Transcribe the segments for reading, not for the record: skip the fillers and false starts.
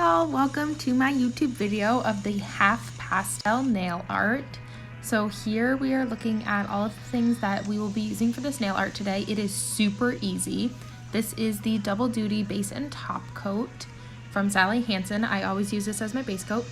y'all, welcome to my YouTube video of the half pastel nail art. So here we are looking at all of the things that we will be using for this nail art today. It is super easy. This is the double duty base and top coat from Hanson. I always use this as my base coat.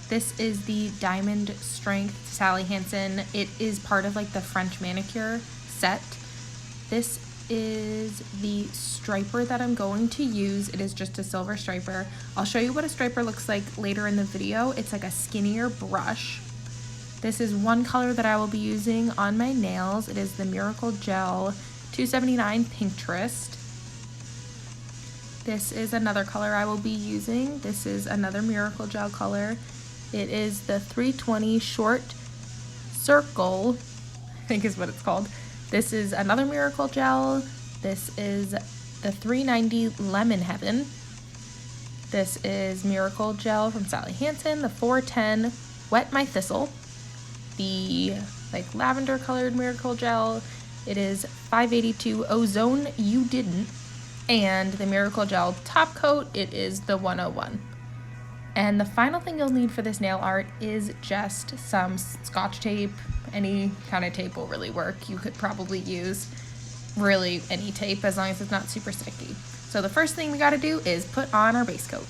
This is the Diamond Strength Hanson. It is part of like the French manicure set. This is the striper that I'm going to use. It is just a silver striper. I'll show you what a striper looks like later in the video. It's like a skinnier brush. This is one color that I will be using on my nails. It is the Miracle Gel 279 Pink-terest. This is another color I will be using. This is another Miracle Gel color. It is the 320 Short Circle, I think is what it's called. This is another Miracle Gel. This is the 390 Lemon Heaven. This is Miracle Gel from Hanson, the 410 Wet My Thistle. The like lavender colored Miracle Gel. It is 582 Ozone You Didn't. And the Miracle Gel top coat, it is the 101. And the final thing you'll need for this nail art is just some Scotch tape. Any kind of tape will really work. You could probably use really any tape as long as it's not super sticky. So the first thing we got to do is put on our base coat.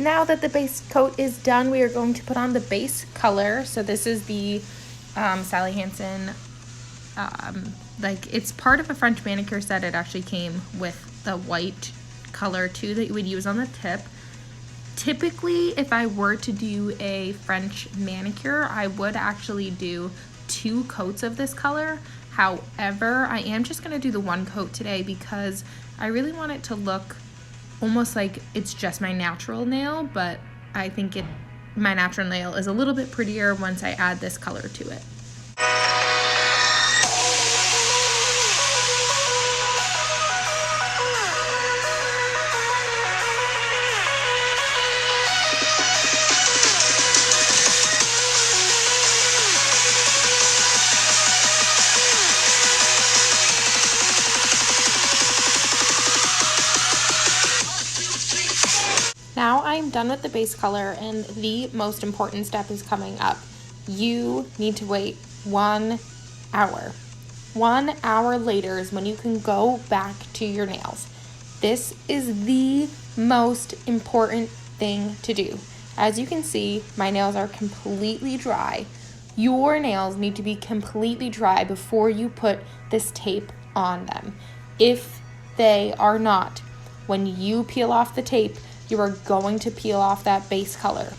Now that the base coat is done, we are going to put on the base color. So this is the Hanson, like it's part of a French manicure set. It actually came with the white color too that you would use on the tip. Typically, if I were to do a French manicure, I would actually do 2 coats of this color. However, I am just going to do the 1 coat today because I really want it to look almost like it's just my natural nail, but I think my natural nail is a little bit prettier once I add this color to it. Now I'm done with the base color and the most important step is coming up. You need to wait 1 hour. 1 hour later is when you can go back to your nails. This is the most important thing to do. As you can see, my nails are completely dry. Your nails need to be completely dry before you put this tape on them. If they are not, when you peel off the tape, you are going to peel off that base color.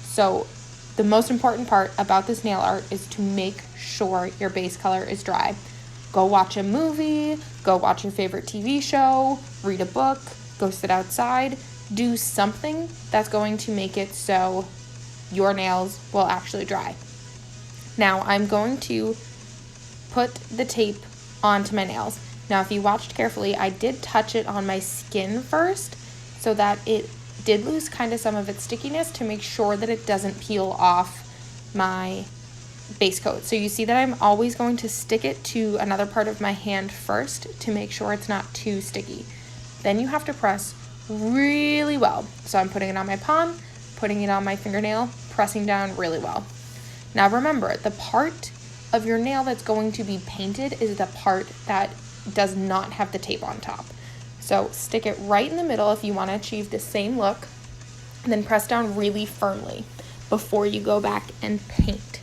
So the most important part about this nail art is to make sure your base color is dry. Go watch a movie, go watch your favorite TV show, read a book, go sit outside, do something that's going to make it so your nails will actually dry. Now I'm going to put the tape onto my nails. Now if you watched carefully, I did touch it on my skin first, so that it did lose kind of some of its stickiness to make sure that it doesn't peel off my base coat. So you see that I'm always going to stick it to another part of my hand first to make sure it's not too sticky. Then you have to press really well. So I'm putting it on my palm, putting it on my fingernail, pressing down really well. Now remember, the part of your nail that's going to be painted is the part that does not have the tape on top. So stick it right in the middle if you want to achieve the same look, and then press down really firmly before you go back and paint.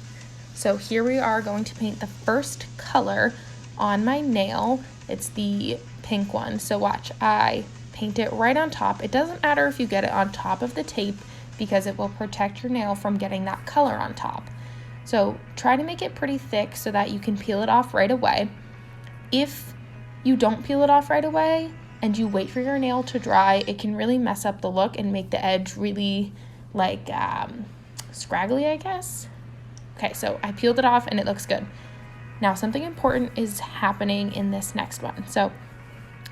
So here we are going to paint the first color on my nail. It's the pink one. So watch, I paint it right on top. It doesn't matter if you get it on top of the tape because it will protect your nail from getting that color on top. So try to make it pretty thick so that you can peel it off right away. If you don't peel it off right away and you wait for your nail to dry, it can really mess up the look and make the edge really like scraggly, I guess. Okay, so I peeled it off and it looks good. Now something important is happening in this next one. So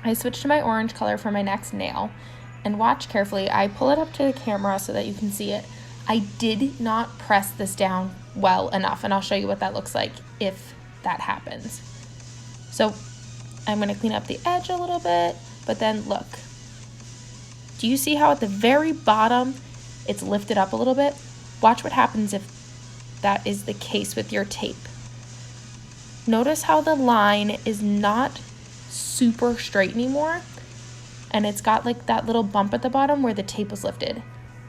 I switched to my orange color for my next nail, and watch carefully. I pull it up to the camera so that you can see it. I did not press this down well enough, and I'll show you what that looks like if that happens. So I'm gonna clean up the edge a little bit, but then look. Do you see how at the very bottom it's lifted up a little bit? Watch what happens if that is the case with your tape. Notice how the line is not super straight anymore, and it's got like that little bump at the bottom where the tape was lifted.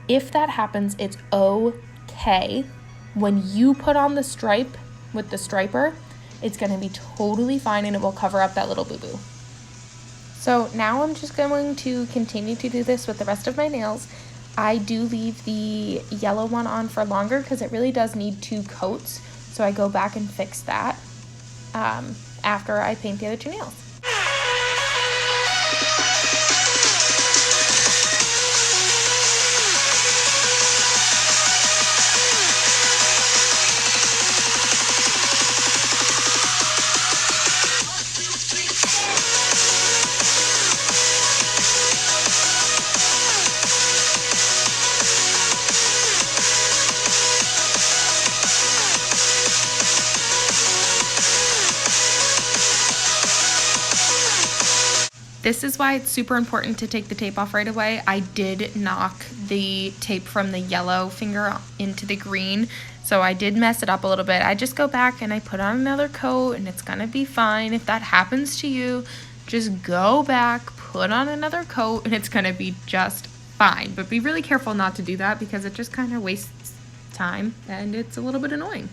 If that happens, it's okay. When you put on the stripe with the striper, it's gonna be totally fine and it will cover up that little boo-boo. So now I'm just going to continue to do this with the rest of my nails. I do leave the yellow one on for longer because it really does need 2 coats. So I go back and fix that after I paint the other 2 nails. This is why it's super important to take the tape off right away. I did knock the tape from the yellow finger into the green, so I did mess it up a little bit. I just go back and I put on another coat and it's gonna be fine. If that happens to you, just go back, put on another coat, and it's gonna be just fine. But be really careful not to do that because it just kind of wastes time and it's a little bit annoying.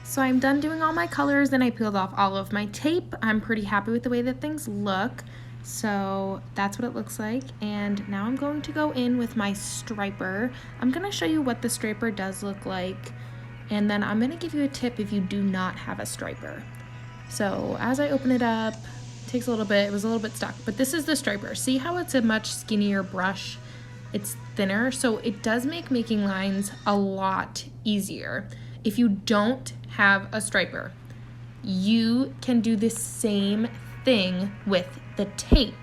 So I'm done doing all my colors and I peeled off all of my tape. I'm pretty happy with the way that things look. So that's what it looks like. And now I'm going to go in with my striper. I'm gonna show you what the striper does look like. And then I'm gonna give you a tip if you do not have a striper. So as I open it up, it takes a little bit, it was a little bit stuck, but this is the striper. See how it's a much skinnier brush? It's thinner, so it does make making lines a lot easier. If you don't have a striper, you can do the same thing with the tape.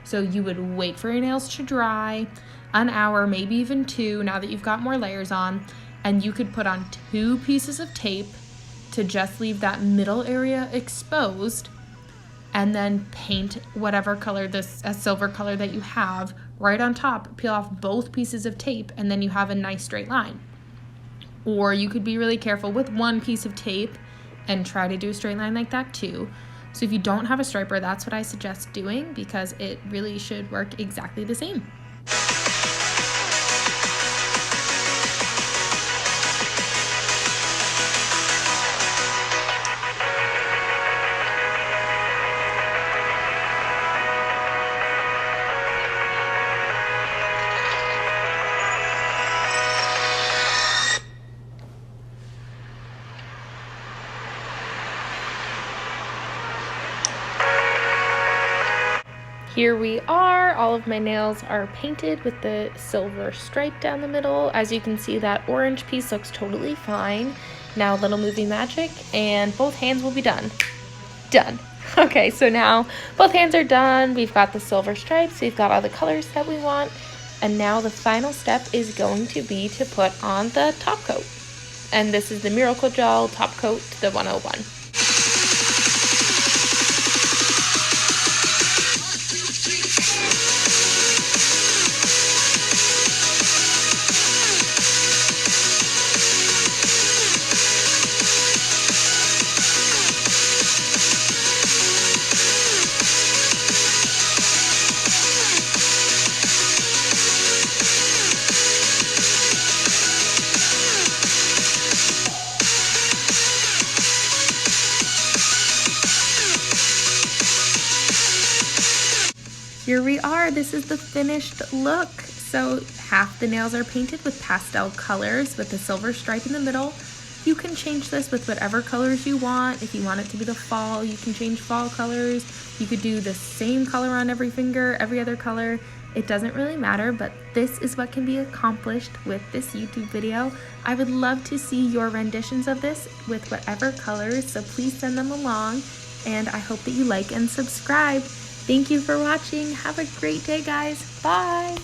So you would wait for your nails to dry, an hour, maybe even 2, now that you've got more layers on, and you could put on 2 pieces of tape to just leave that middle area exposed, and then paint whatever color, a silver color that you have right on top, peel off both pieces of tape, and then you have a nice straight line. Or you could be really careful with 1 piece of tape and try to do a straight line like that too. So if you don't have a striper, that's what I suggest doing because it really should work exactly the same. Here we are, all of my nails are painted with the silver stripe down the middle. As you can see, that orange piece looks totally fine. Now a little movie magic and both hands will be done. Done. Okay, so now both hands are done. We've got the silver stripes, we've got all the colors that we want, and now the final step is going to be to put on the top coat. And this is the Miracle Gel Top Coat, the 101. here we are. This is the finished look. So half the nails are painted with pastel colors with the silver stripe in the middle. You can change this with whatever colors you want. If you want it to be the fall, you can change fall colors. You could do the same color on every finger, every other color. It doesn't really matter, but this is what can be accomplished with this YouTube video. I would love to see your renditions of this with whatever colors, so please send them along, and I hope that you like and subscribe. Thank you for watching. Have a great day, guys. Bye.